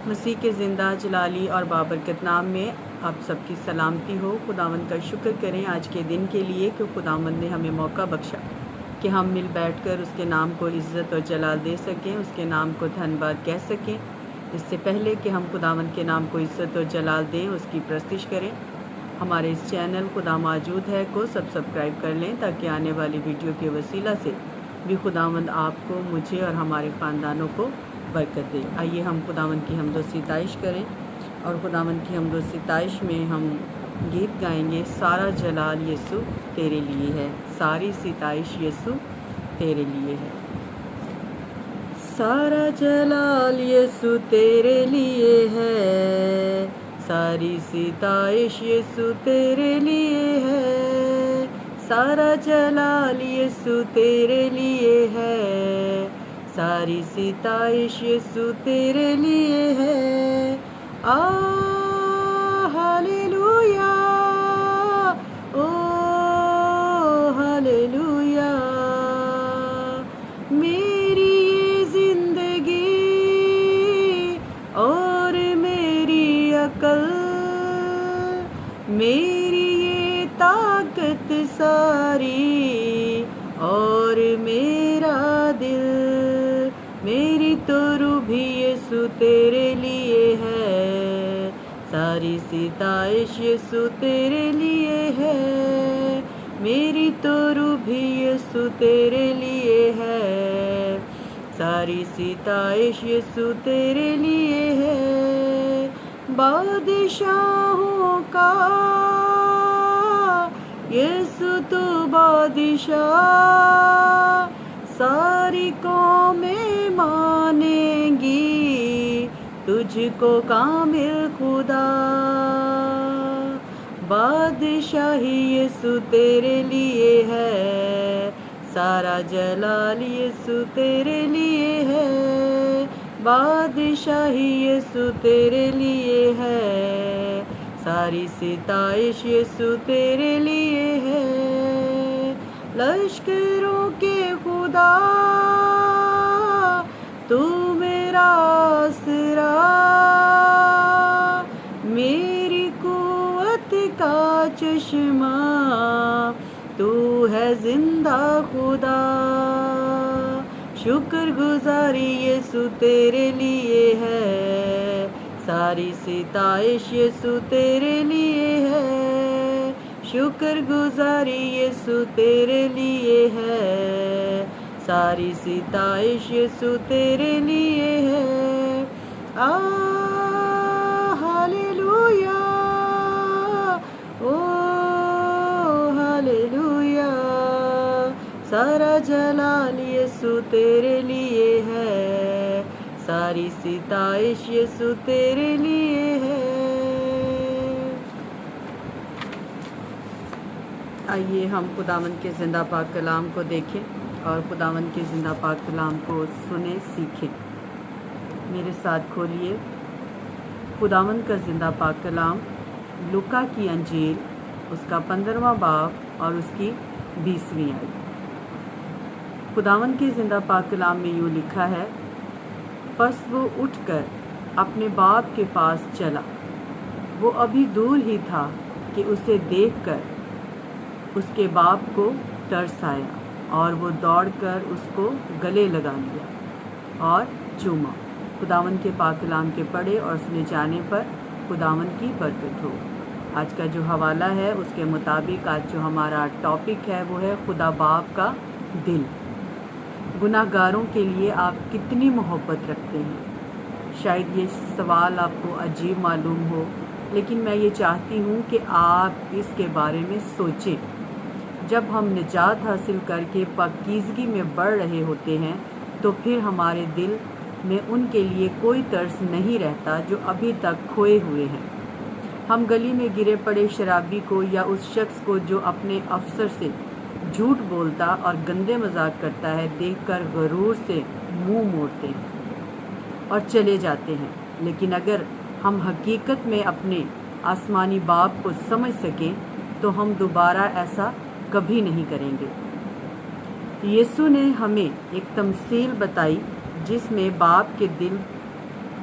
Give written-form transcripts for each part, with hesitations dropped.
مسیح کے زندہ جلالی اور بابرکت نام میں آپ سب کی سلامتی ہو۔ خداوند کا شکر کریں آج کے دن کے لیے کہ خداوند نے ہمیں موقع بخشا کہ ہم مل بیٹھ کر اس کے نام کو عزت اور جلال دے سکیں، اس کے نام کو دھن باد کہہ سکیں۔ اس سے پہلے کہ ہم خداوند کے نام کو عزت اور جلال دیں، اس کی پرستش کریں، ہمارے اس چینل خدا موجود ہے کو سبسکرائب کر لیں تاکہ آنے والی ویڈیو کے وسیلہ سے بھی خداوند آپ کو، مجھے اور ہمارے خاندانوں کو برکت دے۔ آئیے ہم خداوند کی حمد و ستائش کریں، اور خداوند کی حمد و ستائش میں ہم گیت گائیں گے، سارا جلال یسوع تیرے لیے ہے، ساری ستائش یسوع تیرے لیے ہے۔ سارا جلال یسوع تیرے لیے ہے، ساری ستائش یسوع تیرے لیے ہے، سارا جلال یسوع تیرے لیے ہے، ساری ستائش یسوع تیرے لیے ہے۔ ہاللویا، او ہاللویا، میری یہ زندگی اور میری عقل، میری یہ طاقت ساری اور میرا دل، میری تو روح بھی یسوع تیرے لیے ہے، ساری ستائش یسوع تیرے لیے ہے، میری تو روح بھی یسوع تیرے لیے ہے، ساری ستائش یسوع تیرے لیے ہے۔ بادشاہوں کا یسوع تو بادشاہ، ساری قومیں مانیں گی تجھ کو کامل خدا، بادشاہی یسوع تیرے لیے ہے، سارا جلال یسوع تیرے لیے ہے، بادشاہی یسوع تیرے لیے ہے، ساری ستائش یسوع تیرے لیے ہے۔ لشکروں کے خدا تو میرا آسرا، میری قوت کا چشمہ، تو ہے زندہ خدا، شکر گزاری یسوع تیرے لیے ہے، ساری ستائش یسوع تیرے لیے ہے، شکر گزاری یسوع تیرے لیے ہے، ساری ستائش یسوع تیرے لیے ہے۔ ہاللویا، او ہاللویا، سارا جلال یسوع تیرے لیے ہے، ساری ستائش یسوع تیرے لیے ہے۔ آئیے ہم خداوند کے زندہ پاک کلام کو دیکھیں اور خداوند کے زندہ پاک کلام کو سنیں، سیکھیں۔ میرے ساتھ کھولیے خداوند کا زندہ پاک کلام، لوکا کی انجیل، اس کا 15واں باب اور اس کی 20ویں آیت۔ خداوند کے زندہ پاک کلام میں یوں لکھا ہے، پس وہ اٹھ کر اپنے باپ کے پاس چلا، وہ ابھی دور ہی تھا کہ اسے دیکھ کر اس کے باپ کو ترس آیا، اور وہ دوڑ کر اس کو گلے لگا لیا اور چوما۔ خداوند کے پاک کلام کے پڑھے اور سنے جانے پر خداوند کی برکت ہو۔ آج کا جو حوالہ ہے اس کے مطابق آج جو ہمارا ٹاپک ہے وہ ہے خدا باپ کا دل۔ گناہ گاروں کے لیے آپ کتنی محبت رکھتے ہیں؟ شاید یہ سوال آپ کو عجیب معلوم ہو، لیکن میں یہ چاہتی ہوں کہ آپ اس کے بارے میں سوچیں۔ جب ہم نجات حاصل کر کے پاکیزگی میں بڑھ رہے ہوتے ہیں تو پھر ہمارے دل میں ان کے لیے کوئی ترس نہیں رہتا جو ابھی تک کھوئے ہوئے ہیں۔ ہم گلی میں گرے پڑے شرابی کو یا اس شخص کو جو اپنے افسر سے جھوٹ بولتا اور گندے مذاق کرتا ہے دیکھ کر غرور سے منہ موڑتے ہیں اور چلے جاتے ہیں، لیکن اگر ہم حقیقت میں اپنے آسمانی باپ کو سمجھ سکیں تو ہم دوبارہ ایسا کبھی نہیں کریں گے۔ یسوع نے ہمیں ایک تمثیل بتائی جس میں باپ کے دل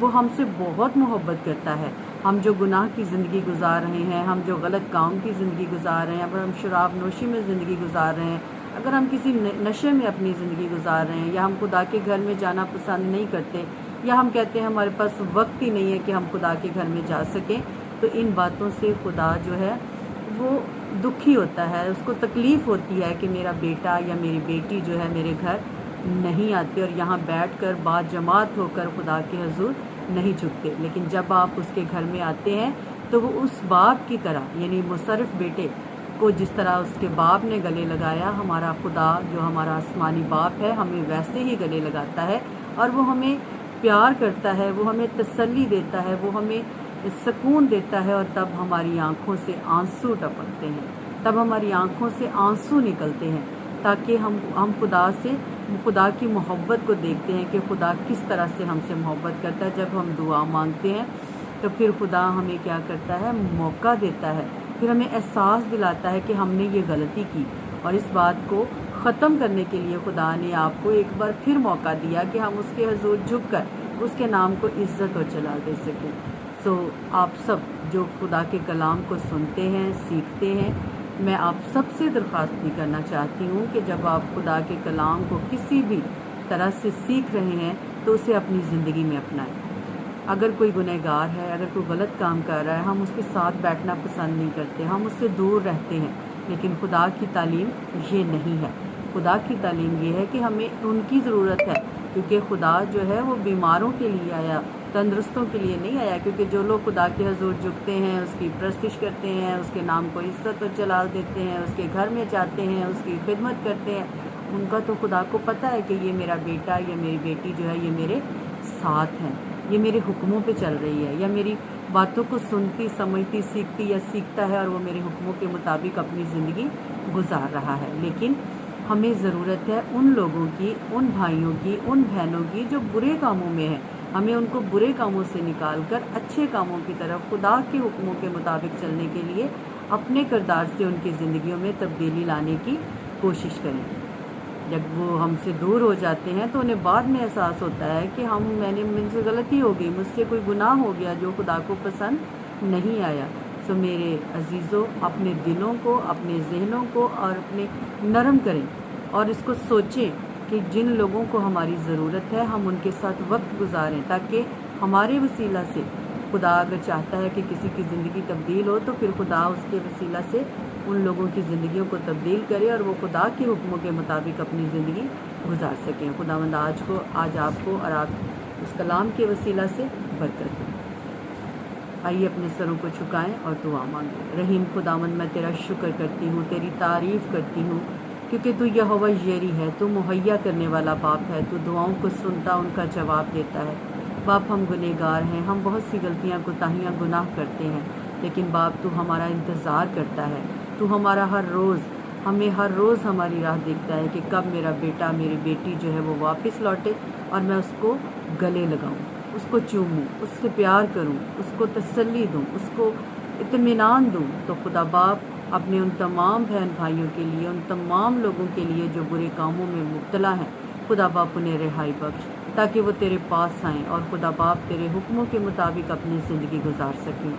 وہ ہم سے بہت محبت کرتا ہے۔ ہم جو گناہ کی زندگی گزار رہے ہیں، ہم جو غلط کام کی زندگی گزار رہے ہیں، اگر ہم شراب نوشی میں زندگی گزار رہے ہیں، اگر ہم کسی نشے میں اپنی زندگی گزار رہے ہیں، یا ہم خدا کے گھر میں جانا پسند نہیں کرتے، یا ہم کہتے ہیں ہمارے پاس وقت ہی نہیں ہے کہ ہم خدا کے گھر میں جا سکیں، تو ان باتوں سے خدا جو ہے وہ دکھی ہوتا ہے، اس کو تکلیف ہوتی ہے کہ میرا بیٹا یا میری بیٹی جو ہے میرے گھر نہیں آتے اور یہاں بیٹھ کر با جماعت ہو کر خدا کے حضور نہیں جھکتے۔ لیکن جب آپ اس کے گھر میں آتے ہیں تو وہ اس باپ کی طرح، یعنی مصرف بیٹے کو جس طرح اس کے باپ نے گلے لگایا، ہمارا خدا جو ہمارا آسمانی باپ ہے ہمیں ویسے ہی گلے لگاتا ہے، اور وہ ہمیں پیار کرتا ہے، وہ ہمیں تسلی دیتا ہے، وہ ہمیں سکون دیتا ہے، اور تب ہماری آنکھوں سے آنسو ٹپکتے ہیں، تب ہماری آنکھوں سے آنسو نکلتے ہیں، تاکہ ہم خدا کی محبت کو دیکھتے ہیں کہ خدا کس طرح سے ہم سے محبت کرتا ہے۔ جب ہم دعا مانگتے ہیں تو پھر خدا ہمیں کیا کرتا ہے، موقع دیتا ہے، پھر ہمیں احساس دلاتا ہے کہ ہم نے یہ غلطی کی، اور اس بات کو ختم کرنے کے لیے خدا نے آپ کو ایک بار پھر موقع دیا کہ ہم اس کے حضور جھک کر اس کے نام کو عزت اور جلال دے سکیں۔ آپ سب جو خدا کے کلام کو سنتے ہیں، سیکھتے ہیں، میں آپ سب سے درخواست بھی کرنا چاہتی ہوں کہ جب آپ خدا کے کلام کو کسی بھی طرح سے سیکھ رہے ہیں تو اسے اپنی زندگی میں اپنائیں۔ اگر کوئی گنہگار ہے، اگر کوئی غلط کام کر رہا ہے، ہم اس کے ساتھ بیٹھنا پسند نہیں کرتے، ہم اس سے دور رہتے ہیں، لیکن خدا کی تعلیم یہ نہیں ہے۔ خدا کی تعلیم یہ ہے کہ ہمیں ان کی ضرورت ہے، کیونکہ خدا جو ہے وہ بیماروں کے لیے آیا، تندرستوں کے لیے نہیں آیا، کیونکہ جو لوگ خدا کے حضور جھکتے ہیں، اس کی پرستش کرتے ہیں، اس کے نام کو عزت و جلال دیتے ہیں، اس کے گھر میں جاتے ہیں، اس کی خدمت کرتے ہیں، ان کا تو خدا کو پتہ ہے کہ یہ میرا بیٹا یا میری بیٹی جو ہے یہ میرے ساتھ ہیں، یہ میرے حکموں پہ چل رہی ہے، یا میری باتوں کو سنتی، سمجھتی، سیکھتی یا سیکھتا ہے، اور وہ میرے حکموں کے مطابق اپنی زندگی گزار رہا ہے۔ لیکن ہمیں ضرورت ہے ان لوگوں کی، ان بھائیوں کی، ان بہنوں کی جو برے کاموں میں ہیں، ہمیں ان کو برے کاموں سے نکال کر اچھے کاموں کی طرف خدا کے حکموں کے مطابق چلنے کے لیے اپنے کردار سے ان کی زندگیوں میں تبدیلی لانے کی کوشش کریں۔ جب وہ ہم سے دور ہو جاتے ہیں تو انہیں بعد میں احساس ہوتا ہے کہ مجھ سے غلطی ہو گئی، مجھ سے کوئی گناہ ہو گیا جو خدا کو پسند نہیں آیا۔ میرے عزیزوں، اپنے دلوں کو، اپنے ذہنوں کو اور اپنے نرم کریں، اور اس کو سوچیں کہ جن لوگوں کو ہماری ضرورت ہے ہم ان کے ساتھ وقت گزاریں، تاکہ ہمارے وسیلہ سے خدا اگر چاہتا ہے کہ کسی کی زندگی تبدیل ہو تو پھر خدا اس کے وسیلہ سے ان لوگوں کی زندگیوں کو تبدیل کرے اور وہ خدا کے حکموں کے مطابق اپنی زندگی گزار سکیں۔ خداوند آج آپ کو اور آپ اس کلام کے وسیلہ سے برکت دیں۔ آئیے اپنے سروں کو جھکائیں اور دعا مانگیں۔ رحیم خداوند، میں تیرا شکر کرتی ہوں، تیری تعریف کرتی ہوں، کیونکہ تو یہوہ یری ہے، تو مہیا کرنے والا باپ ہے، تو دعاؤں کو سنتا، ان کا جواب دیتا ہے۔ باپ، ہم گنہگار ہیں، ہم بہت سی غلطیاں، کوتاہیاں، گناہ کرتے ہیں، لیکن باپ تو ہمارا انتظار کرتا ہے، تو ہمارا ہمیں ہر روز ہماری راہ دیکھتا ہے کہ کب میرا بیٹا، میری بیٹی جو ہے وہ واپس لوٹے اور میں اس کو گلے لگاؤں، اس کو چوموں، اس سے پیار کروں، اس کو تسلی دوں، اس کو اطمینان دوں۔ تو خدا باپ اپنے ان تمام بہن بھائیوں کے لیے، ان تمام لوگوں کے لیے جو برے کاموں میں مبتلا ہیں، خدا باپ انہیں رہائی بخش، تاکہ وہ تیرے پاس آئیں اور خدا باپ تیرے حکموں کے مطابق اپنی زندگی گزار سکیں۔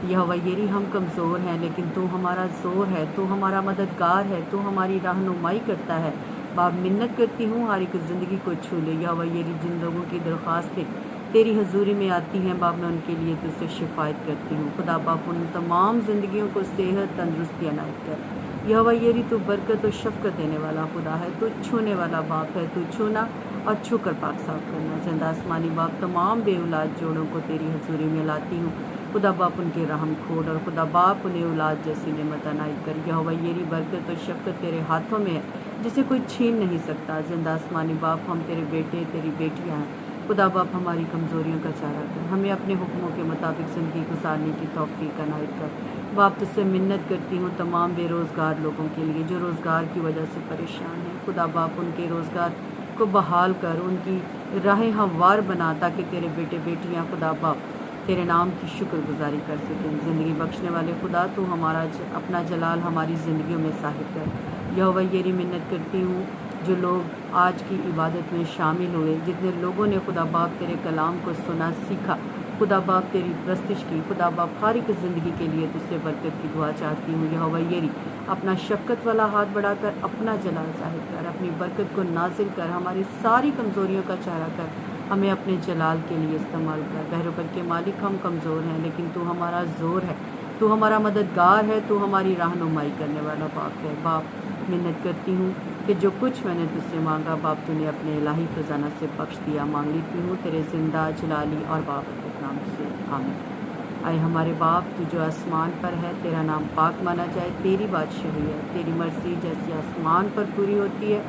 یہوہ یری، ہم کمزور ہیں، لیکن تو ہمارا زور ہے، تو ہمارا مددگار ہے، تو ہماری رہنمائی کرتا ہے۔ باپ، منت کرتی ہوں ہر ایک زندگی کو چھو لے۔ یہوہ یری، جن لوگوں کی درخواستیں تیری حضوری میں آتی ہیں باپ، میں ان کے لیے تجھ سے شفایت کرتی ہوں۔ خدا باپ، ان تمام زندگیوں کو صحت، تندرستی عنایت کر۔ یہوہ یری، تو برکت و شفقت دینے والا خدا ہے، تو چھونے والا باپ ہے، تو چھونا اور چھو کر پاک صاف کرنا۔ زندہ آسمانی باپ، تمام بے اولاد جوڑوں کو تیری حضوری میں لاتی ہوں۔ خدا باپ، ان کے رحم کھول، اور خدا باپ انہیں اولاد جیسی نعمت عنایت کر۔ یہوہ یری، برکت و شفقت تیرے ہاتھوں میں ہے، جسے کوئی چھین نہیں سکتا۔ زندہ آسمانی باپ، ہم تیرے بیٹے، تیری بیٹیاں ہیں۔ خدا باپ، ہماری کمزوریوں کا چارہ کر، ہمیں اپنے حکموں کے مطابق زندگی گزارنے کی توفیق عنایت کر۔ باپ، تجھ سے منت کرتی ہوں تمام بے روزگار لوگوں کے لیے جو روزگار کی وجہ سے پریشان ہیں۔ خدا باپ، ان کے روزگار کو بحال کر، ان کی راہیں ہموار بنا، تاکہ تیرے بیٹے بیٹیاں خدا باپ تیرے نام کی شکر گزاری کر سکیں۔ زندگی بخشنے والے خدا، تو ہمارا اپنا جلال ہماری زندگیوں میں ظاہر کر۔ یہوہ یری، منت کرتی ہوں جو لوگ آج کی عبادت میں شامل ہوئے، جتنے لوگوں نے خدا باپ تیرے کلام کو سنا سیکھا، خدا باپ تیری پرستش کی، خدا باپ فارغ زندگی کے لیے تجھ سے برکت کی دعا چاہتی ہوں۔ یہوہ یری اپنا شفقت والا ہاتھ بڑھا کر اپنا جلال ظاہر کر، اپنی برکت کو نازل کر، ہماری ساری کمزوریوں کا چہرہ کر، ہمیں اپنے جلال کے لیے استعمال کر۔ بحر و بر کے مالک، ہم کمزور ہیں لیکن تو ہمارا زور ہے، تو ہمارا مددگار ہے، تو ہماری رہنمائی کرنے والا باپ ہے۔ باپ منت کرتی ہوں کہ جو کچھ میں نے تجھ سے مانگا باپ تو نے اپنے الہی خزانہ سے بخش دیا۔ مانگ لیتی ہوں تیرے زندہ جلالی اور بابرکت نام سے، آمین۔ اے ہمارے باپ تو جو آسمان پر ہے، تیرا نام پاک مانا جائے، تیری بادشاہی ہے، تیری مرضی جیسی آسمان پر پوری ہوتی ہے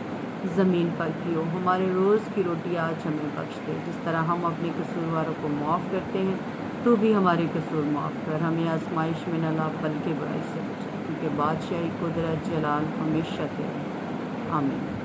زمین پر بھی ہو۔ ہمارے روز کی روٹی آج ہمیں بخش دے، جس طرح ہم اپنے قصورواروں کو معاف کرتے ہیں تو بھی ہمارے قصور معاف کر۔ ہمیں آزمائش میں نہ لا بلکہ برائی سے بچا، کیونکہ بادشاہی، قدرت، جلال ہمیشہ تیرا ہے، آمین۔